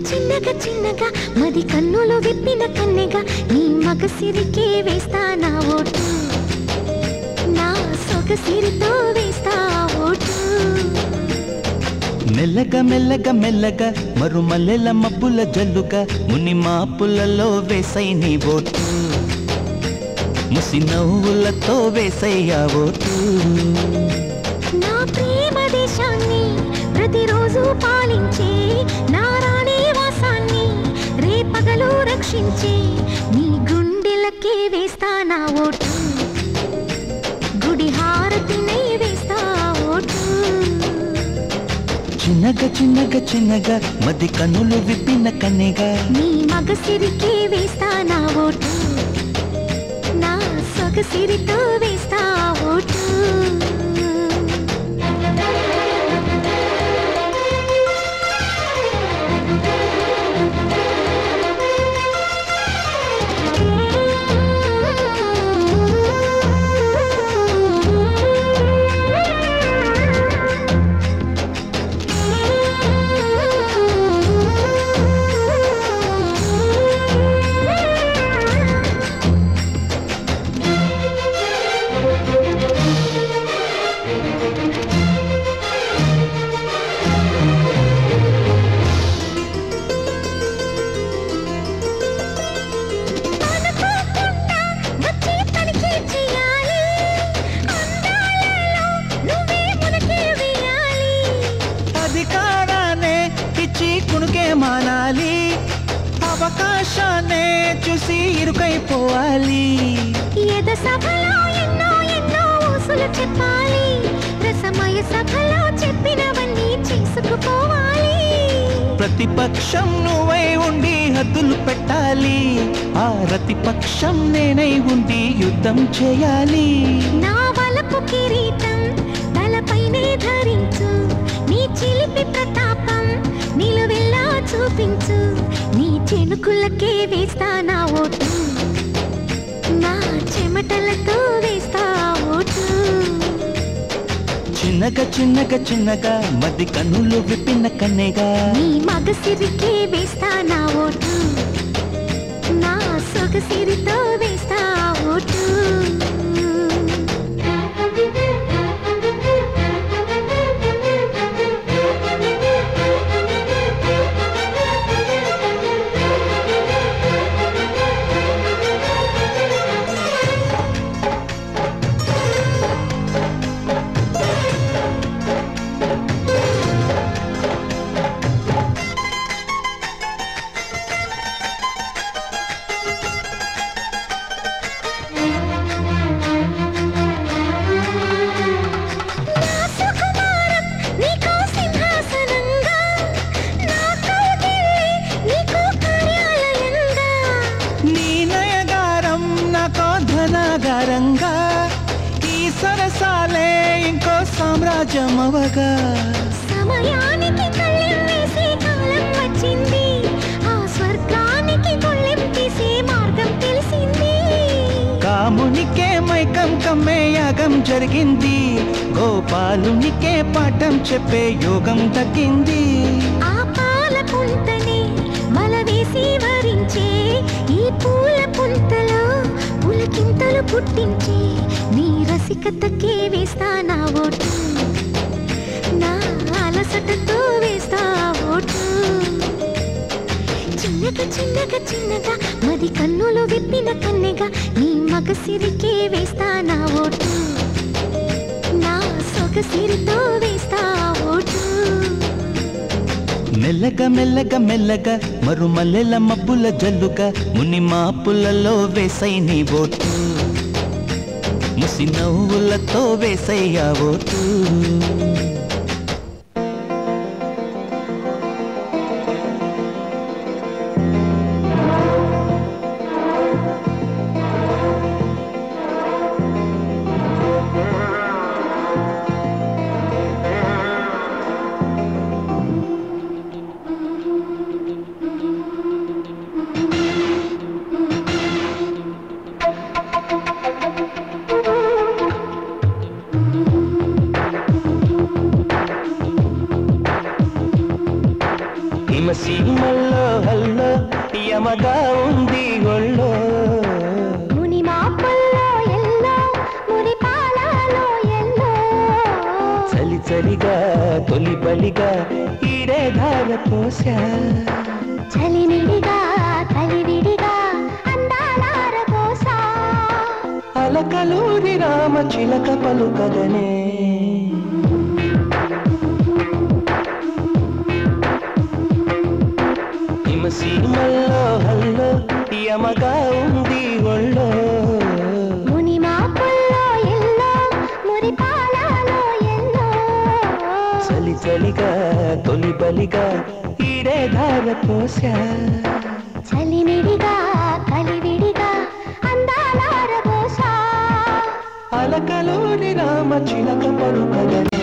చిన్నగా చిన్నగా మది కన్నులు విప్పిన కన్నెగా నీ మగసిరికే వేస్తా నా ఓటు నా సొగసిరితో వేస్తా ఓటు మెల్లగా మెల్లగా మెల్లగా మరుమల్లెల మబ్బుల జల్లుగా ముని మాపులలో వేసై నీ ఓటు ముసి నవ్వులతో వేసయ్యా ఓటు నా ప్రేమ దేశాన్ని ప్రతిరోజు పాలించే నా రాణి వాసాన్ని రేపగలు రక్షించే నీ గుండెలకే వేస్తా నా ఓటు గుడి హారతినై వేస్తా ఓటు చిన్నగా చిన్నగా చిన్నగా మది కన్నులు విప్పిన కన్నెగా నీ మగసిరికే వేస్తా నా ఓటు నా సొగసిరితో వేస్తా ఓటు మానాలి అవకాశాన్నే చూసి ఇరుకైపోవాలి ఎద సభలో ఎన్నో ఎన్నో ఊసులు చెప్పాలి రసమయ సభలో చెప్పినవన్నీ చేసుకుపోవాలి ప్రతిపక్షం నువ్వై ఉండి హద్దులు పెట్టాలి ఆ ప్రతిపక్షం నేనై ఉండి యుద్ధం చేయాలి నా వలపు కిరీటం తలపైనే ధరించు నీ చిలిపి ప్రతాపం నిలువెల్లా చూపించు నీ చెనుకులకే వేస్తా నా ఓటు నా చెమటలతో వేస్తా ఓటు చిన్నగా చిన్నగా చిన్నగా మది కన్నులు విప్పిన కన్నెగా నీ మగసిరికే వేస్తా నా ఓటు నా సొగసిరితో వేస్తా ఓటు ధనాగారంగా ఈ సరసాలే ఇంకో సామ్రాజ్యమవగా సమయానికి కళ్ళెం వేసే కాలం వచ్చింది ఆ స్వర్గానికి కొళ్ళెం తీసే మార్గం తెలిసింది కామునికే మైకం కమ్మే యాగం జరిగింది గోపాలునికే పాఠం చెప్పే యోగం దక్కింది ఆ పాల పుంతని మల వేసి వరించే ఈ పూల పుంతలో పులకింతలు పుట్టించి నీ రసికతకే వేస్తా నా ఓటు నా అలసటతో వేస్తా ఓటు చిన్నగా చిన్నగా చిన్నగా మది కన్నులు విప్పిన కన్నెగా నీ మగసిరికే వేస్తా నా ఓటు నా సొగసిరితో వేస్తా ఓటు మెల్లగా మెల్లగా మెల్లగా మరుమల్లెల మబ్బుల జల్లుగా ముని మాపులలో వేసై నీ ఓటు ముసి నవ్వులతో వేసయ్యా ఓటు పోసా చలిమిడిగా కలివిడిగా అందాలార పోసా అలకలూరి రామ చిలక పలుకగనే హిమసీమల్లో హల్లో యమగా ఉంది ఒళ్ళో మునిమాపుల్లో ఎల్లో మురిపాలలో ఎల్లో చలి చలిగా తొలి బలిగా ఈడే ధార పోసా చలిమిడిగా కలివిడిగా అందాలార పోసా అలకలూరి రామ చిలక పలుకగనే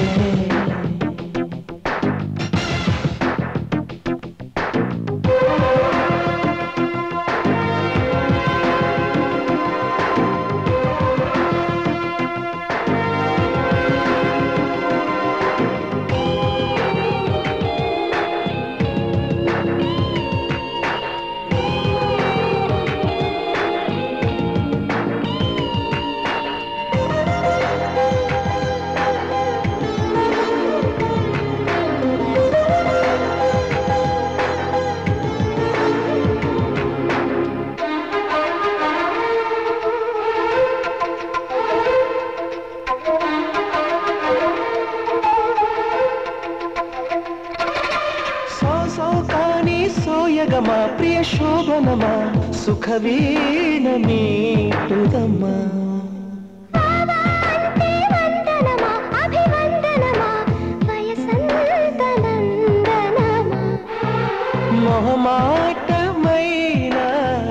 సోయగమా ప్రియ శోభనమా సుఖవీణ మీటుదమ్మా మొహమాటమైన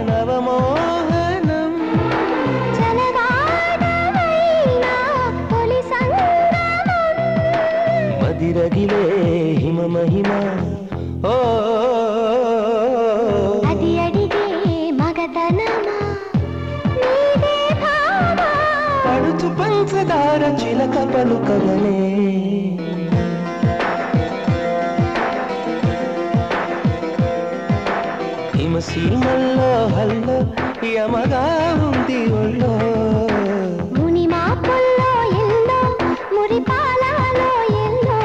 నవమోహనం మదిరగిలే హిమ మహిమ ఓ అది అడిగే మగతనమా నీదే భావా పడుచు పంచదార చిలక పలుకగనే హిమసీమల్లో హల్లో యమగా ఉంది ఒళ్ళో మునిమాపుల్లో ఎల్లో మురిపాలలో ఎల్లో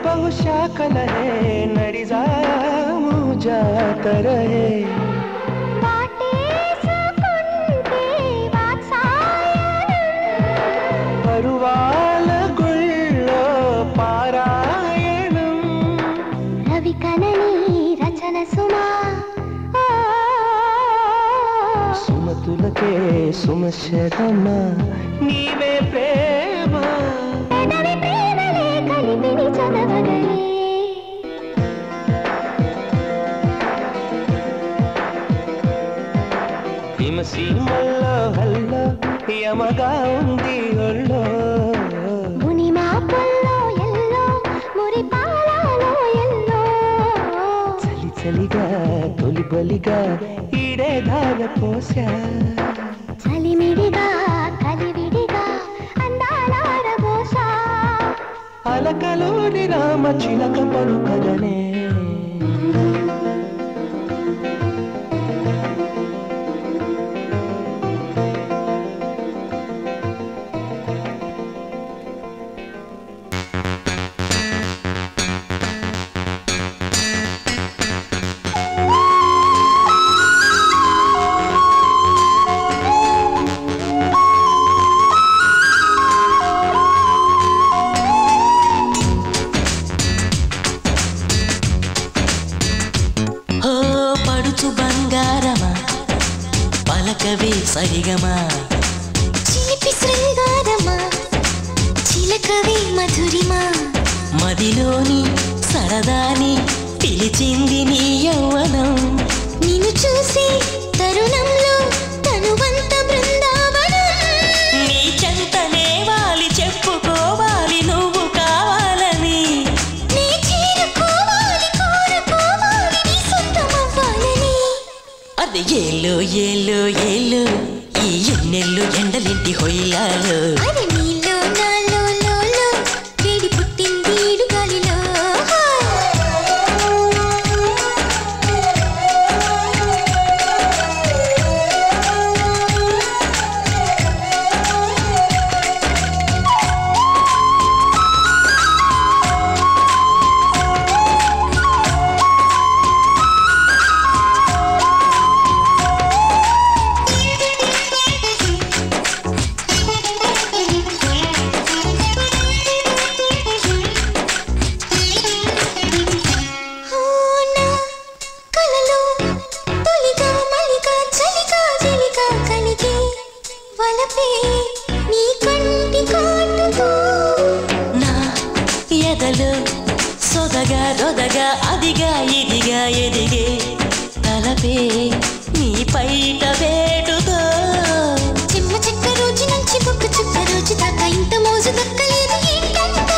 बहुशाखल है नड़िजामू जाता रहे परुवाल गुल्लो पारायणं रवि कननी रचन सुमा सुमतुलके सुमशरम नीवे प्रेम హిమసీమల్లో హల్లో యమగా ఉంది ఒళ్ళో మునిమాపుల్లో ఎల్లో మురిపాలలో ఎల్లో చలి చలిగా తొలి బలిగా ఈడే ధార పోసా చలిమిడిగా కలివిడిగా అందాలార పోసా అలకలూరి రామ చిలక పలుకగనే సరిగమా చిలిపి శృంగారమా చిలకవే మధురిమా మదిలోని సరదాని పిలిచింది నీ యౌవనం నిన్ను చూసి తరుణంలో తనువంత బృందావనం నీ చెంతనే వాలి చెప్పుకోవాలి నువ్వు కావాలని నీ చేరుకోవాలి కోరుకోవాలి నీ సొంతమవ్వాలని అది ఏలో ఏలో ఏలో ఈ ఎన్నెల్లు ఎండలింటి హొయ్యాలో అది నీలో నాలో లోలో వేడి పుట్టింది ఈడు గాలిలో సొదగా దొదగా అదిగా ఇదిగా ఎదిగే తలపే నీ పైట వేటుతో చిమ్మ చెక్క రోజు నుంచి బుక్క చుక్క రోజు దాకా ఇంత మోజు దక్కలేదు ఏంటంట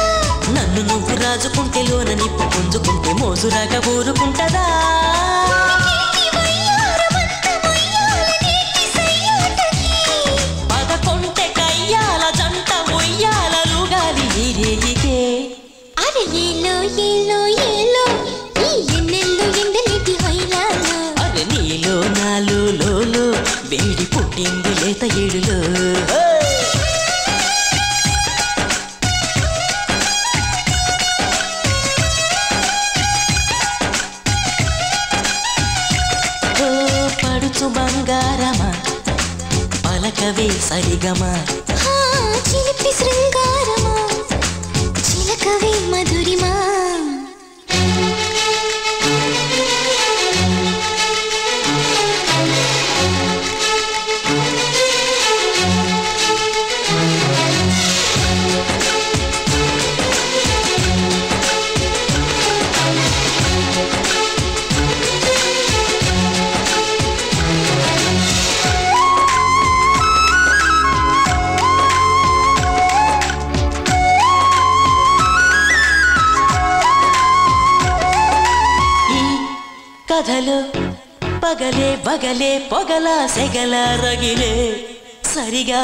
నన్ను నువ్వు రాజుకుంటే లోన నిప్పు పుంజుకుంటే మోజురాగా ఊరుకుంటదా పదకొంటే కయ్యాల జంట ఉయ్యాల రుగాలి రేగికే అరే ఏలో ఏలో ఏలో ఈ ఎన్నెల్లో ఎండలేటి హొయ్యాలో అరే నీలో నాలో లోలో వేడి పుట్టింది లేత ఏడులో పడుచు బంగారమా పలకవే సరిగమా చిలిపి శృంగారమా చిలకవే మధురిమా కథలో పగలే బగలే పొగల సెగల రగిలే సరిగా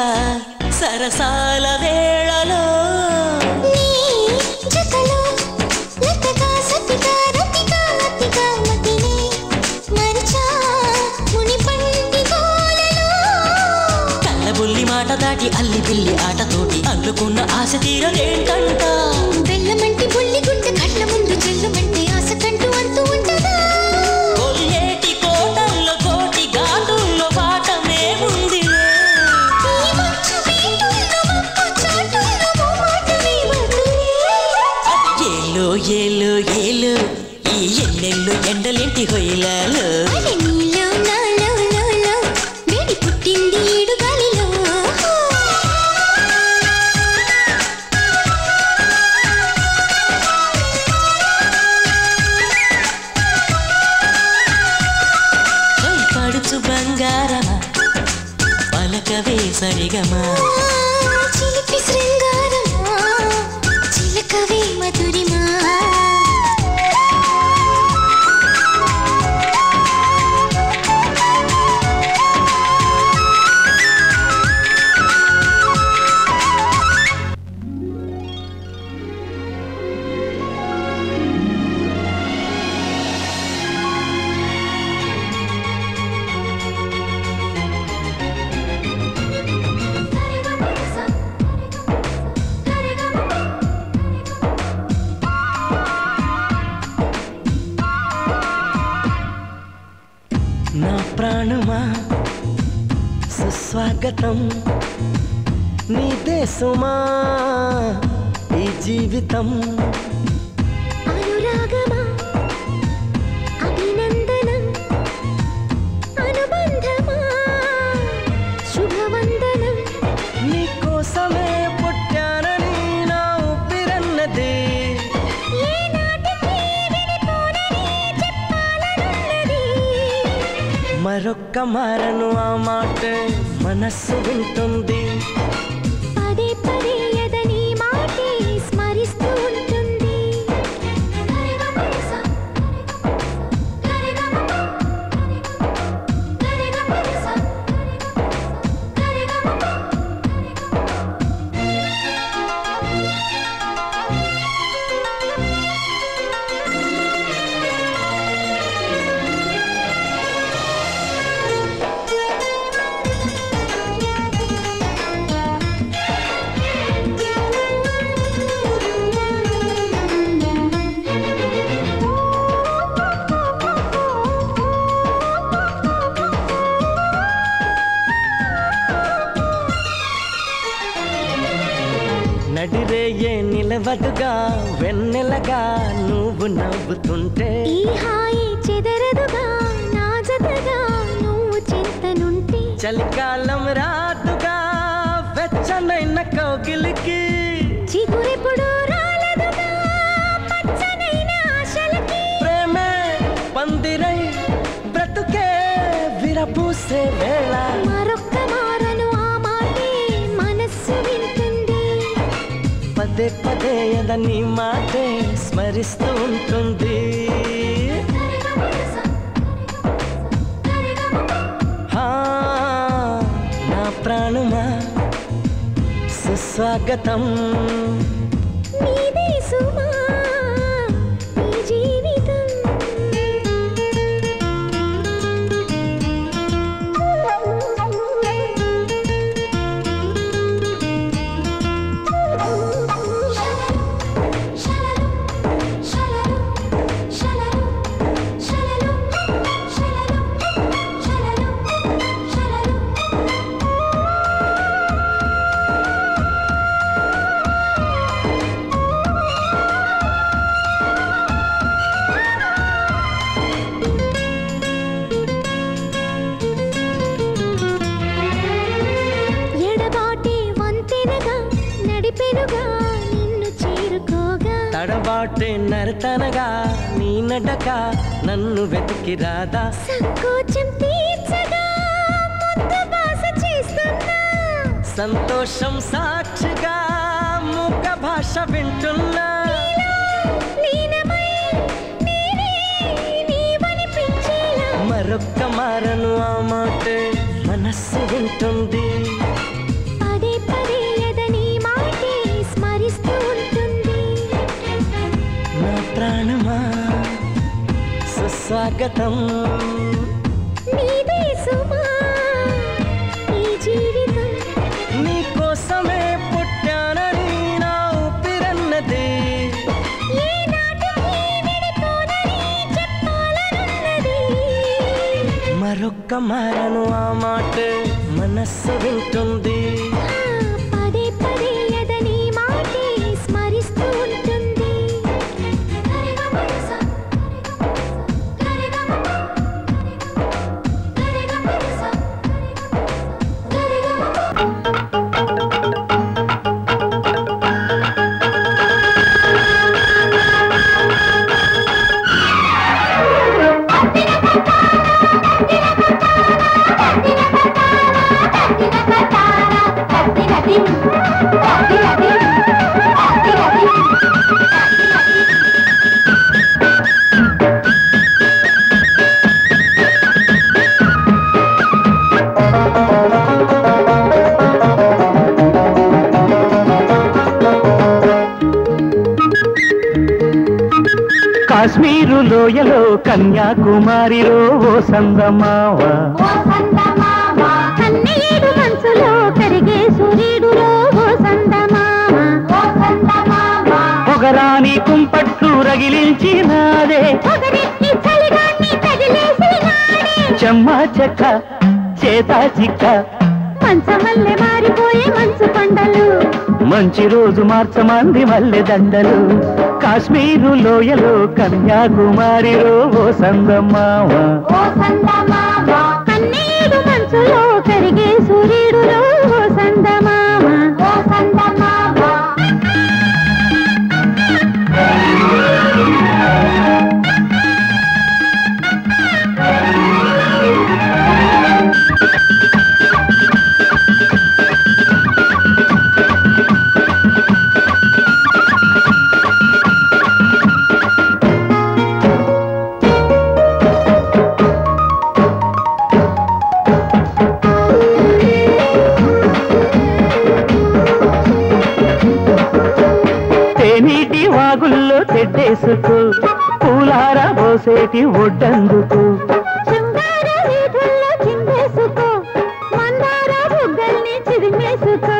సరసాల వేళలో నీ జతలో లతగా సతిగా రతిగా అతిగా మతినే మరిచా ముని పండి గోలలో కళ్ళబుల్లి మాట దాటి అల్లి పిల్లి ఆటతోటి అల్లుకున్న ఆశ తీరదేంటంట బెల్లమంటి బుల్లి గుండె కళ్ళ ముందు చెల్లమంటే ఆశ కంటూ అంటూ ఉంటదా కొల్లేటి కోటల్లో కోటి ఘాటుల్లో పాఠమే ఉంది ఈ మంచు వీటుల్లో మబ్బు చాటుల్లో మాటమే మధురే అది ఏలో ఏలో ఏలో ఈ ఎన్నెల్లు ఎండలేంటి హొయ్యాలో అరే నీలో నాలో లోలో వేడి పుట్టింది ఈడు గాలిలో పడుచు బంగారమా పలకవే సరిగమా చిలిపి శృంగారమా చిలకవే మధురిమా నా ప్రాణమా సుస్వాగతం నీ దేశమా ఈ జీవితం అనురాగమా అభినందనం అనుబంధమా మరొక్క మారను ఆ మాట మనస్సు వింటుంది పదే పదే ఎదని మాటే స్మరిస్తూ ఉంటుంది నడిరేయే నిలవదుగా వెన్నెలగా నువ్వు నవ్వుతుంటే ఈ హాయి చెదరదుగా నా జతగా నువ్వు చింతనుంటే చలికాలం రాదుగా వెచ్చనైన కౌగిలికి చిగురెప్పుడు రాలదుగా పచ్చనైన ఆశలకి ప్రేమే పందిరై బ్రతుకే విరపూసే వేళ మరొక్క మారను ఆ మాటే మనస్సు వింటుంది పదే పదే ఎదని మాటే స్మరిస్తూ ఉంటుంది హా, నా ప్రాణమా సుస్వాగతం నీదే సుమా నీ జీవితం ఎడబాటే వంతెనగా నడిపెనుగా నిన్ను చేరుకోగా తడబాటే నరతనగా నీ నడక నన్ను వెతికి రాదా సంకోచం తీర్చగా ముద్దు బాస చేస్తున్నా సంతోషం సాక్షిగా మూక భాష వింటున్నా లీనమై నేనే నీవనిపించేలా మరొక్క మారను ఆ మాట మనస్సు వింటుంది పదే పదే ఎదని మాటే స్మరిస్తూ ఉంటుంది నా ప్రాణమా సుస్వాగతం నీదే సుమా ఈ జీవితం నీ కోసమే పుట్టానని నా ఊపిరన్నది ఏ నాటికి విడిపోనని చెప్పాలనున్నది మరొక్క మారను ఆ మాట మనస్సు వింటుంది పదే పదే ఎదని మాటే స్మరిస్తూ ఉంటుంది కాశ్మీరు లోయలో కన్యాకుమారిలో ఓ సందమావ కన్నయ్యేడు మనసులో కరిగే సూర్యుడులో ఓ సందమామ పొగరాని కుంపట్లు రగిలించినాదే పొగరెక్కి చలిగాన్ని తగిలేసినాడే చెమ్మ చెక్క చేతా చిక్క మంచమల్లె మారిపోయే మంచు కొండలు మంచి రోజు మార్చమంది మల్లె దండలు కాశ్మీరు లోయలో కన్యాకుమారిలో ఓ సందమావ కన్నయ్యేడు మనసులో కరిగే సూర్యుడులో ఓ సందమామ తేనీటి వాగుల్లో తెడ్డేసుకో పూలార పోసేటి ఒడ్డందుకు శృంగార వీధుల్లో చిందేసుకో మందార బుగ్గల్ని చిదిమేసుకో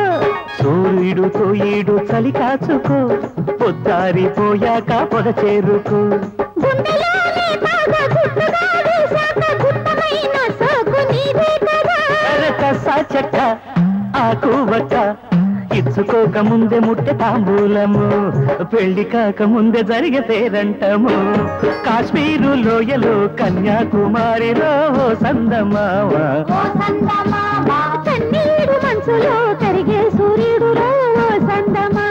సూర్యుడుతో ఈడు చలి కాచుకో పొద్దారిపోయాక పొద చేరుకో గుండెలోనే బాగా గుట్టుగా వేశాక గుట్టమైన సోకు నీదే కదా కసా చెక్క ఆకు వక్క ఇచ్చుకోక ముందే ముట్టె తాంబూలము పెళ్లి కాక ముందే జరిగే పేరంటము కాశ్మీరు లోయలో కన్యాకుమారిలో సందమావ కన్నీడు మనసులో కరిగే సూర్యుడులో సందమా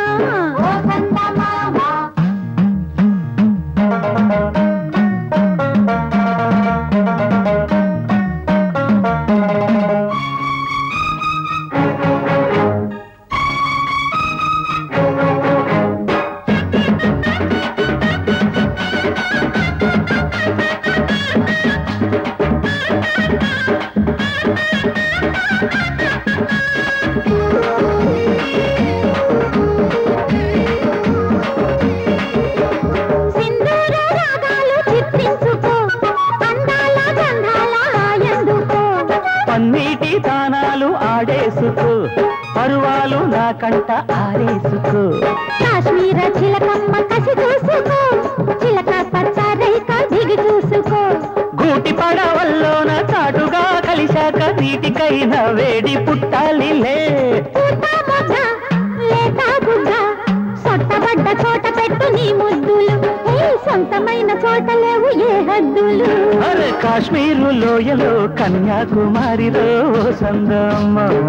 పన్నీటి తానాలు ఆడేసుకో పరువాలు నా కంట ఆరేసుకో కాశ్మీర చిలకమ్మ కసి చూసుకో చిలక పచ్చ రేఖ దిగి చూసుకో గూటి పడవల్లోన చాటుగా కలిశాక నీటికైనా వేడి పుట్టాలిలే లేత గుడ్డ సొట్టబడ్డ చోట పెట్టు నీ ముద్దులు సొంతమైన చోట లేవు ఏ హద్దులు అరే కాశ్మీరు లోయలో కన్యాకుమారిలో సందమావ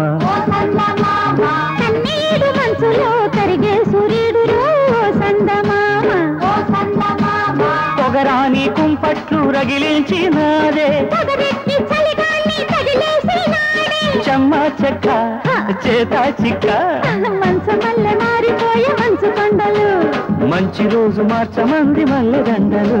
కన్నీడు మనసులో కరిగే సూర్యుడులో సందమామ పొగరాని కుంపట్లు రగిలించినాదే పొగరెత్తి చలిగాలి తగిలేసినాడే చెమ్మ చెక్క చేత చిక్క మనసు మల్లె మారిపోయే మనసు కొండలు మంచి రోజు మార్చమంది మల్లె దండలు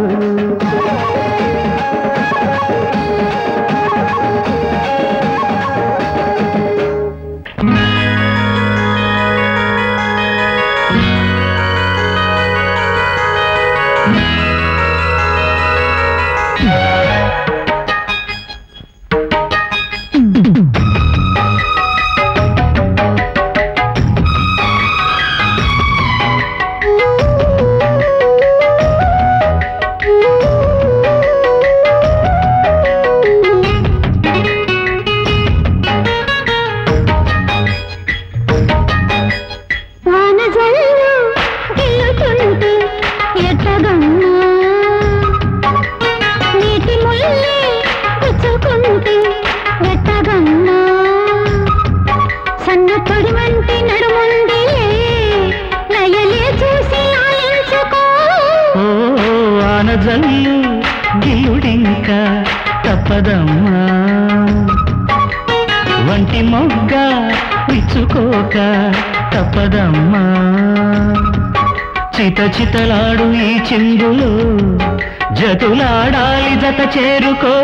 జల్లు గిలుడింక తప్పదమ్మా వంటి మొగ్గ విచ్చుకోక తప్పదమ్మా చిత చితలాడు ఈ చిందులు జతులాడాలి జత చేరుకో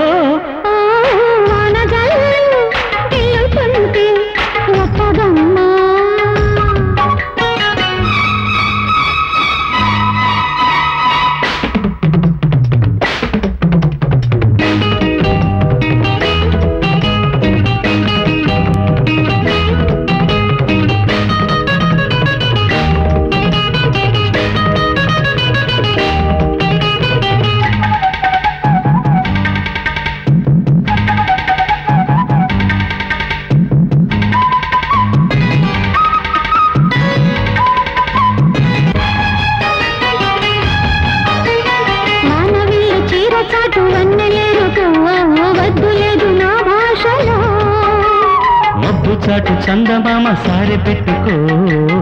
చాటు చందమామ సారె పెట్టుకో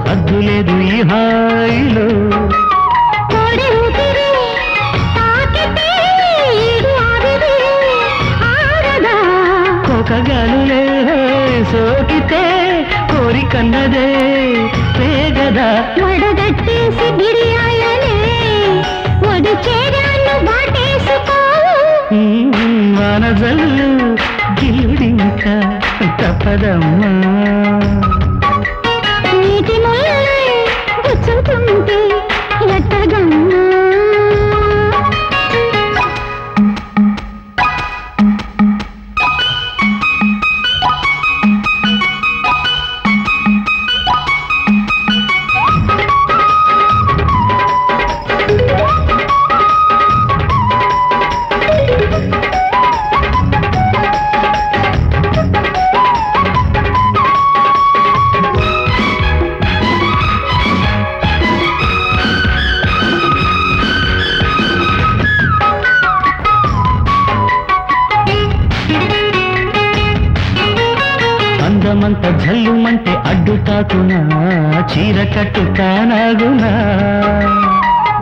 హద్దు లేదు ఈ హాయిలో కోకగాలులే సోకితే కోరికన్నదే పేగదా వడగట్టేసి గిరియాలనే వడి చేరాను బాటేసుకో వానజల్లు గిలుడింక తప్పదమ్మా నీటి ముల్లై గుచ్చుతుంటే తాకునా చీర కట్టు తానాగునా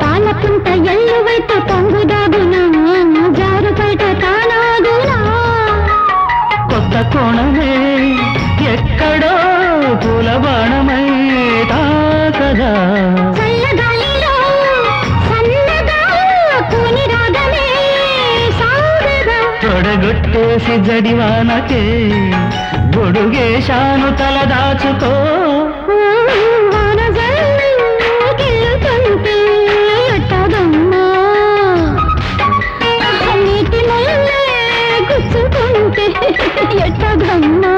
పాలపుంట ఎల్లు వైపు పొంగుదాగునా జారు బయట తానాగునా కొత్త కోణమే ఎక్కడో పూల బాణమై తాకదా చల్లగాలిలో సన్నగా కూని రాగమే సాగగా తొడగొట్టేసి జడివానకే గొడుగేశాను తల దాచుకో వానజల్లు గిల్లుతుంటే ఎట్టగమ్మా నీటి ముల్లే గుచ్చుకుంటే ఎట్టగమ్మా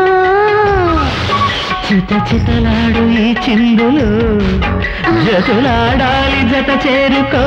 చిత చితలాడు ఈ చిందులు జతులాడాలి జత చేరుకో